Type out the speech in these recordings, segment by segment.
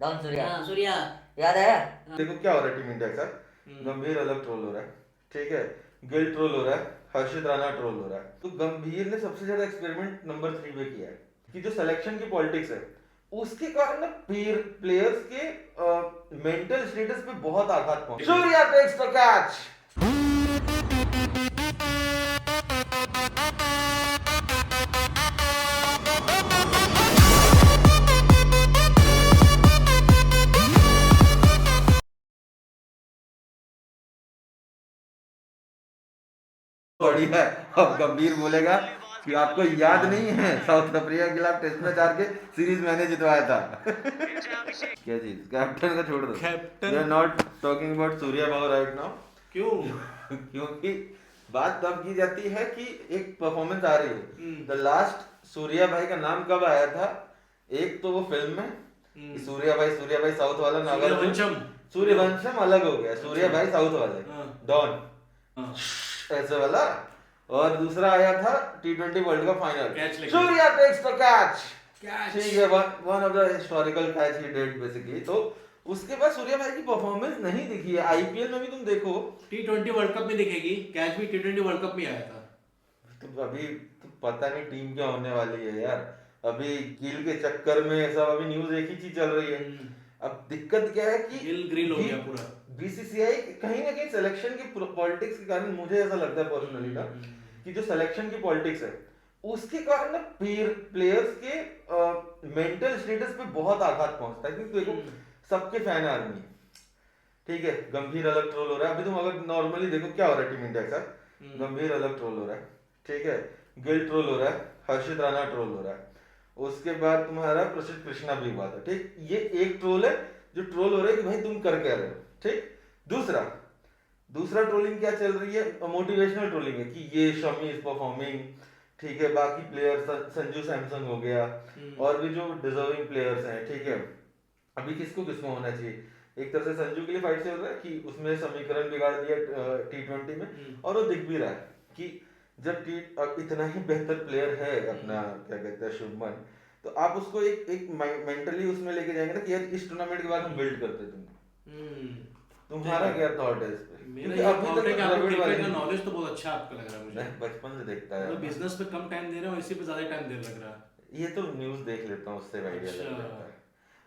Don Surya. हाँ सूर्या। याद आया। देखो क्या हो रहा है टीम इंडिया के साथ। हम्म। गंभीर अलग ट्रोल हो रहा है, ठीक है। गिल ट्रोल हो रहा है, हर्षित राणा ट्रोल हो रहा है। तो गंभीर ने सबसे ज्यादा एक्सपेरिमेंट नंबर 3 पे किया है कि जो सिलेक्शन की पॉलिटिक्स है उसके कारण ना प्लेयर्स के मेंटल स्टेटस पे बहुत आघात पहुंचा। Surya takes the catch. बढ़िया है। अब गंभीर बोलेगा कि आपको याद नहीं है साउथ अफ्रीका के खिलाफ टेस्ट मैच हार के सीरीज मैंने जितवाया था। क्या चीज कैप्टन का छोड़ दो। Captain we are not talking about Surya भाव राइट नाउ। क्यों? क्योंकि बात तब की जाती है कि एक परफॉर्मेंस आ रही है। The hmm. लास्ट सूर्या भाई का नाम कब आया था? एक तो वो फिल्म में कि सूर्या भाई साउथ वाला नागार्जुन। सूर्यवंशम। सूर्यवंशम अलग हो गया, सूर्या अच्छा। भाई साउथ वाले हाँ। डॉन हाँ। ऐसे वाला। और दूसरा आया था T20 world cup final, catch लेके। Surya takes the catch. Catch. ठीक है, one of the historical catch he did basically. तो उसके बाद सूर्या भाई की परफॉर्मेंस नहीं दिखी है। आईपीएल में भी तुम देखो T20 वर्ल्ड कप में दिखेगी। कैच भी T20 वर्ल्ड कप में आया था। तो अभी तो पता नहीं टीम क्या होने वाली है यार। अभी गिल के चक्कर में सब अभी न्यूज एक ही चीज चल रही है। अब दिक्कत क्या है कि गिल ग्रिल हो गया पूरा। बीसीसीआई कहीं ना कहीं सिलेक्शन की पॉलिटिक्स के कारण, मुझे ऐसा लगता है पर्सनली ना, कि जो सिलेक्शन की पॉलिटिक्स है उसके कारण ना प्लेयर्स के मेंटल स्टेटस पे बहुत आघात पहुंचता है। क्योंकि देखो सबके फैन आर्मी, ठीक है। गंभीर अलग ट्रोल हो रहा है। अभी तुम अगर नॉर्मली देखो क्या हो रहा है टीम इंडिया के साथ। गंभीर अलग ट्रोल हो रहा है, ठीक है। गिल ट्रोल हो रहा है, हर्षित राणा ट्रोल हो रहा है। उसके बाद तुम्हारा प्रसिद्ध कृष्णा भी हुआ था, ठीक। ये एक ट्रोल है जो ट्रोल हो रहा है कि भाई तुम कर क्या रहे हो, ठीक। दूसरा दूसरा ट्रोलिंग क्या चल रही है? मोटिवेशनल ट्रोलिंग है कि ये शमी इज परफॉर्मिंग, ठीक है। बाकी प्लेयर संजू सैमसन हो गया और भी जो डिजर्विंग प्लेयर्स हैं, ठीक है। अभी किसको किसको होना चाहिए? एक तरह से संजू के लिए फाइट चल रहा है कि उसमें समीकरण बिगाड़ दिया T20 में। और वो दिख भी रहा है कि जब अब इतना ही बेहतर प्लेयर है अपना क्या कहते हैं शुभमन, तो आप उसको एक एक मेंटली उसमें लेके जाएंगे ना कि यार इस टूर्नामेंट के बाद हम बिल्ड करते हैं तुमको। तुम्हारा क्या थॉट है इस पे? मेरा क्योंकि ये अभी थॉट तक है कि तो आपको द्रविड़ क्रिकेट वाले का नॉलेज तो बहुत अच्छा आपका लग रहा है मुझे। बचपन से देखता है। मतलब बिजनेस पे कम टाइम दे रहे हो, इसी पे ज्यादा टाइम देने लग रहा है। ये तो न्यूज देख लेता हूँ, उससे आइडिया लग अच्छा। जाता है।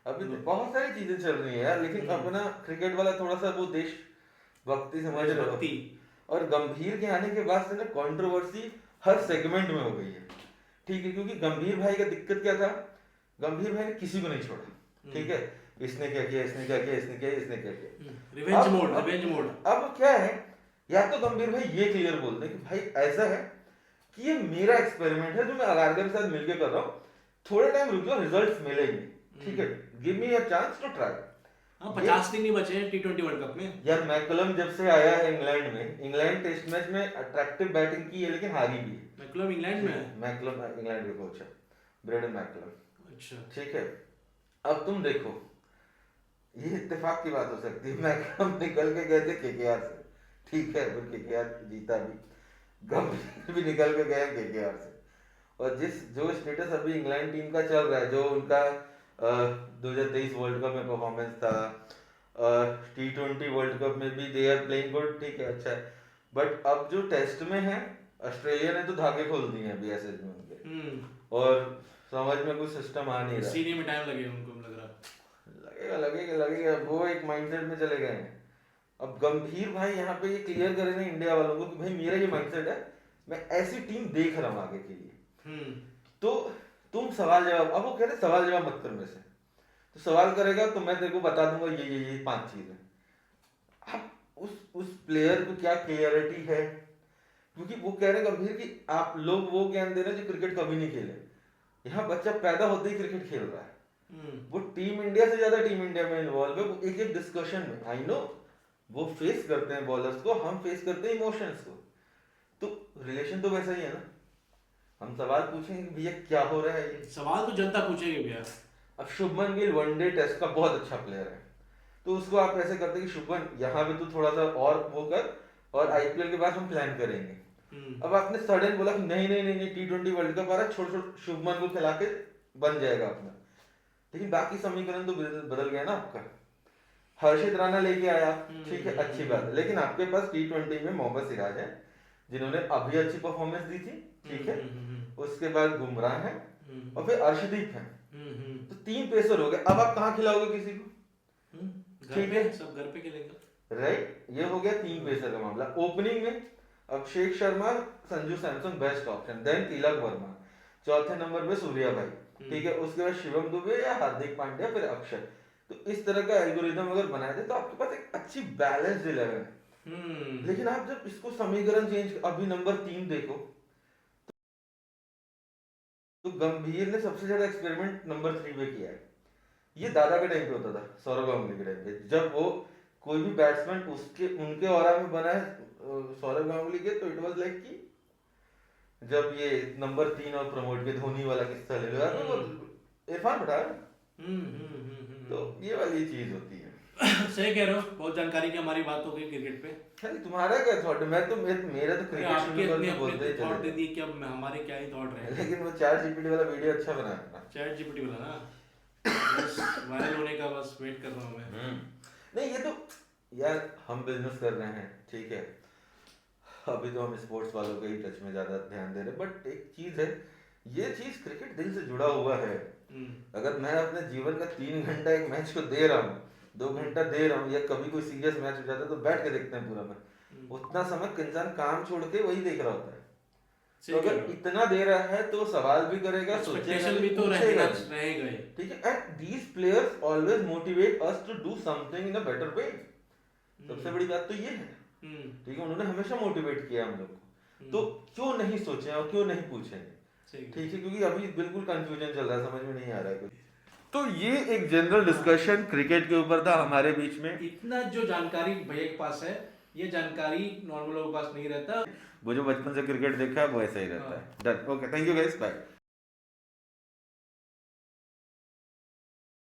अभी तो बहुत सारी चीजें चल रही है यार, लेकिन अपना क्रिकेट वाला थोड़ा सा वो देश भक्ति समझ रहे हो। भक्ति। और गंभीर के आने के बाद से ना कंट्रोवर्सी हर सेगमेंट में हो गई है, ठीक है। क्योंकि गंभीर भाई का दिक्कत क्या था? गंभीर भाई ने किसी को नहीं छोड़ा, ठीक है। इसने क्या किया, इसने क्या किया, इसने क्या किया, इसने क्या किया। रिवेंज अब- मोड, अब- रिवेंज मोड। अब क्या है, या तो गंभीर भाई ये क्लियर बोल दे कि भाई ऐसा है कि ये मेरा एक्सपेरिमेंट है जो मैं अगारकर के साथ मिलके कर रहा हूँ, थोड़े टाइम रुक जाओ, रिजल्ट्स मिलेंगे, ठीक है। Give me a chance to try. हाँ, 50 दिन ही बचे हैं T20 वर्ल्ड कप में। यार मैकलम जब से आया है इंग्लैंड में, इंग्लैंड टेस्ट मैच में अट्रैक्टिव बैटिंग की है लेकिन हारी भी है। मैकलम इंग्लैंड में है। मैकलम इंग्लैंड के कोच है, ब्रेडन मैकलम, अच्छा। ठीक है। अब तुम देखो, ये इत्तेफाक की बात हो सकती है, मैकलम निकल के गए थे केकेआर से, ठीक है। फिर केकेआर जीता भी, गंभीर भी निकल के गए केकेआर से। और जो स्टेटस अभी इंग्लैंड टीम का चल रहा है, जो उनका 2023 वर्ल्ड कप में परफॉर्मेंस था, T20 वर्ल्ड कप में भी दे आर प्लेइंग गुड, ठीक है, अच्छा है। बट अब जो टेस्ट में है, ऑस्ट्रेलिया ने तो धागे खोल दिए हैं बीएसएल में उनके, और समझ में कुछ सिस्टम आ नहीं रहा। सीने में टाइम लगेगा उनको, लग रहा लगेगा लगेगा लगेगा, वो एक माइंडसेट में चले गए हैं। अब गंभीर भाई यहाँ पे ये क्लियर करे ना इंडिया वालों को कि भाई मेरा ये माइंडसेट है, मैं ऐसी टीम देख रहा हूँ आगे के लिए। तो तुम सवाल जवाब, अब वो कह रहे सवाल जवाब मत कर मेरे से, तो सवाल करेगा तो मैं तेरे को बता दूंगा ये 5 चीजें। अब उस प्लेयर को क्या क्लियरिटी है? क्योंकि वो कह रहे गंभीर कि आप लोग वो ज्ञान दे रहे हैं जो क्रिकेट कभी नहीं खेले। यहाँ बच्चा पैदा होते ही क्रिकेट खेल रहा है, वो टीम इंडिया से ज्यादा टीम इंडिया में इन्वॉल्व है। वो एक एक डिस्कशन में, आई नो वो फेस करते हैं बॉलर्स को, हम फेस करते हैं इमोशंस को, तो रिलेशन तो वैसा ही है ना। हम सवाल पूछेंगे कि भैया क्या हो रहा है ये। सवाल तो जनता पूछेगी भैया। अब शुभमन गिल वनडे टेस्ट का बहुत अच्छा प्लेयर है, तो उसको आप ऐसे करते कि शुभमन यहाँ पे तू थोड़ा सा और वो कर, और आईपीएल के बाद हम प्लान करेंगे। अब आपने सडन बोला कि नहीं नहीं नहीं नहीं, T20 वर्ल्ड कप आ रहा है, छोड़ छोड़ शुभमन को खिला के बन जाएगा अपना। लेकिन बाकी समीकरण तो बदल गया ना आपका। हर्षित राणा लेके आया, ठीक है, अच्छी बात है, लेकिन आपके पास T20 में मोहम्मद सिराज है जिन्होंने अभी अच्छी परफॉर्मेंस दी थी, ठीक है, उसके बाद बुमराह है और फिर अर्शदीप है, तो 3 पेसर हो गए। अब आप कहाँ खिलाओगे किसी को? ठीक है, सब घर पे खेलेंगे, राइट, ये हो गया 3 पेसर का मामला। ओपनिंग में Abhishek Sharma, Sanju Samson best option, then Tilak Varma, चौथे नंबर पे सूर्या भाई, ठीक है, उसके बाद शिवम दुबे या हार्दिक पांड्या, फिर अक्षर। तो इस तरह का एल्गोरिदम अगर बनाए थे तो आपके पास एक अच्छी बैलेंस्ड 11 है। लेकिन आप जब इसको समीकरण चेंज, अभी नंबर 3 देखो, तो गंभीर ने सबसे ज्यादा एक्सपेरिमेंट नंबर 3 पे किया है। ये दादा के टाइम पे होता था, सौरव गांगुली के टाइम पे, जब वो कोई भी बैट्समैन उसके उनके ऑरा में बना है सौरव गांगुली के, तो इट वाज लाइक कि जब ये नंबर 3 और प्रमोट के धोनी वाला किस्सा ले लो यार, तो वो इरफान पठान, तो ये वाली चीज होती है। सही कह रहे हो, बहुत जानकारी की हमारी बात हो गई क्रिकेट पे। खाली तुम्हारा क्या थॉट है? मैं तो मेरा तो क्रिकेट आपके शुरू अपने करके बोलते ही थॉट दे चले, दिए कि अब हमारे क्या ही थॉट रहे। लेकिन वो चैट जीपीटी वाला वीडियो अच्छा बनाया था। चैट जीपीटी वाला ना, बस वायरल होने का बस वेट कर रहा हूँ मैं। नहीं, ये तो यार हम बिजनेस कर रहे हैं, ठीक है, अभी तो हम स्पोर्ट्स वालों के ही टच में ज्यादा ध्यान दे रहे हैं, बट एक चीज है, ये चीज क्रिकेट दिल से जुड़ा हुआ है। अगर मैं अपने जीवन का 3 घंटा एक मैच को दे रहा हूँ, 2 घंटा दे रहा हूँ, या कभी कोई सीरियस मैच हो जाता है तो बैठ के देखते हैं पूरा मैच, उतना समय इंसान काम छोड़ के वही देख रहा होता है। तो अगर इतना दे रहा है तो सवाल भी करेगा, सोचेगा भी तो पूछेगा रहेगा ही, ठीक है। And these players always motivate us to do something in a better way. सबसे बड़ी बात तो ये है, ठीक है, उन्होंने हमेशा मोटिवेट किया हम लोग को, तो क्यों नहीं सोचे और क्यों नहीं पूछेंगे, ठीक है, क्योंकि अभी बिल्कुल कंफ्यूजन चल रहा है, समझ में नहीं आ रहा है कुछ। तो ये एक जनरल डिस्कशन क्रिकेट के ऊपर था हमारे बीच में। इतना जो जानकारी भैया के पास है, ये जानकारी नॉर्मल लोगों के पास नहीं रहता। वो जो बचपन से क्रिकेट देखा है वो ऐसा ही रहता है। Done, okay, thank you guys, bye.